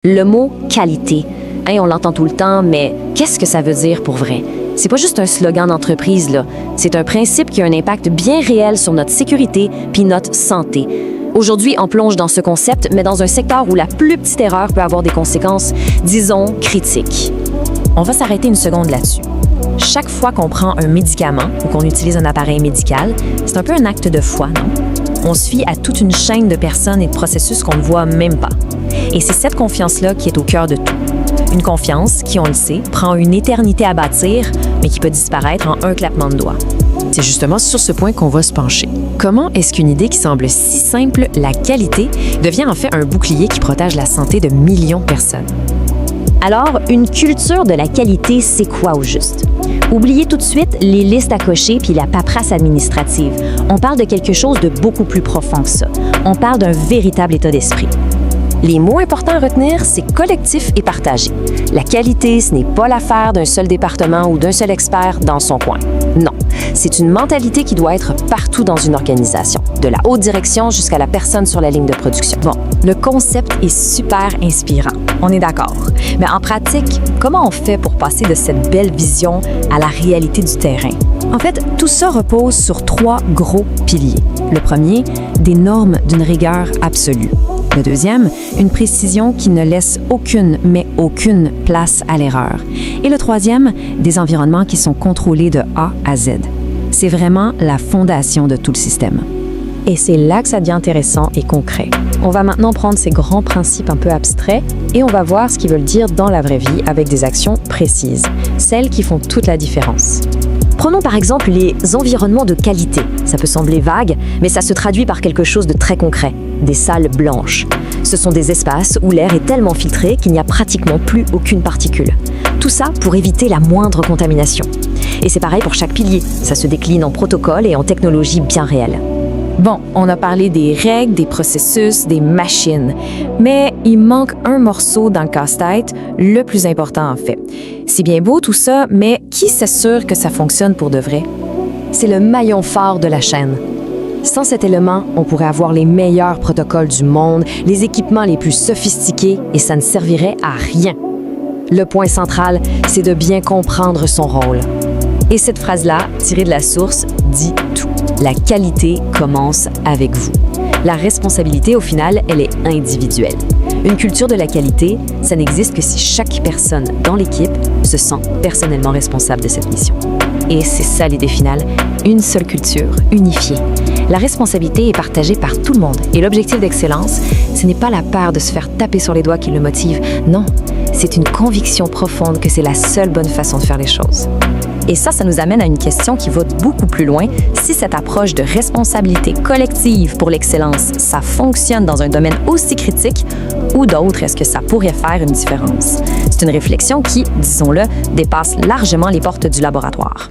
Le mot « qualité », on l'entend tout le temps, mais qu'est-ce que ça veut dire pour vrai? C'est pas juste un slogan d'entreprise, là. C'est un principe qui a un impact bien réel sur notre sécurité puis notre santé. Aujourd'hui, on plonge dans ce concept, mais dans un secteur où la plus petite erreur peut avoir des conséquences, disons, critiques. On va s'arrêter une seconde là-dessus. Chaque fois qu'on prend un médicament ou qu'on utilise un appareil médical, c'est un peu un acte de foi, non? On se fie à toute une chaîne de personnes et de processus qu'on ne voit même pas. Et c'est cette confiance-là qui est au cœur de tout. Une confiance qui, on le sait, prend une éternité à bâtir, mais qui peut disparaître en un claquement de doigts. C'est justement sur ce point qu'on va se pencher. Comment est-ce qu'une idée qui semble si simple, la qualité, devient en fait un bouclier qui protège la santé de millions de personnes? Alors, une culture de la qualité, c'est quoi au juste? Oubliez tout de suite les listes à cocher puis la paperasse administrative. On parle de quelque chose de beaucoup plus profond que ça. On parle d'un véritable état d'esprit. Les mots importants à retenir, c'est collectif et partagé. La qualité, ce n'est pas l'affaire d'un seul département ou d'un seul expert dans son coin. Non, c'est une mentalité qui doit être partout dans une organisation, de la haute direction jusqu'à la personne sur la ligne de production. Bon, le concept est super inspirant, on est d'accord. Mais en pratique, comment on fait pour passer de cette belle vision à la réalité du terrain? En fait, tout ça repose sur 3 gros piliers. Le premier, des normes d'une rigueur absolue. Le deuxième, une précision qui ne laisse aucune place à l'erreur. Et le troisième, des environnements qui sont contrôlés de A à Z. C'est vraiment la fondation de tout le système. Et c'est là que ça devient intéressant et concret. On va maintenant prendre ces grands principes un peu abstraits et on va voir ce qu'ils veulent dire dans la vraie vie avec des actions précises, celles qui font toute la différence. Prenons par exemple les environnements de qualité. Ça peut sembler vague, mais ça se traduit par quelque chose de très concret. Des salles blanches. Ce sont des espaces où l'air est tellement filtré qu'il n'y a pratiquement plus aucune particule. Tout ça pour éviter la moindre contamination. Et c'est pareil pour chaque pilier. Ça se décline en protocoles et en technologies bien réelles. Bon, on a parlé des règles, des processus, des machines. Mais il manque un morceau dans le casse-tête, le plus important en fait. C'est bien beau tout ça, mais qui s'assure que ça fonctionne pour de vrai? C'est le maillon phare de la chaîne. Sans cet élément, on pourrait avoir les meilleurs protocoles du monde, les équipements les plus sophistiqués, et ça ne servirait à rien. Le point central, c'est de bien comprendre son rôle. Et cette phrase-là, tirée de la source, dit tout. La qualité commence avec vous. La responsabilité, au final, elle est individuelle. Une culture de la qualité, ça n'existe que si chaque personne dans l'équipe se sent personnellement responsable de cette mission. Et c'est ça l'idée finale, une seule culture, unifiée. La responsabilité est partagée par tout le monde. Et l'objectif d'excellence, ce n'est pas la peur de se faire taper sur les doigts qui le motive. Non, c'est une conviction profonde que c'est la seule bonne façon de faire les choses. Et ça nous amène à une question qui va beaucoup plus loin. Si cette approche de responsabilité collective pour l'excellence, ça fonctionne dans un domaine aussi critique, ou d'autres, est-ce que ça pourrait faire une différence? C'est une réflexion qui, disons-le, dépasse largement les portes du laboratoire.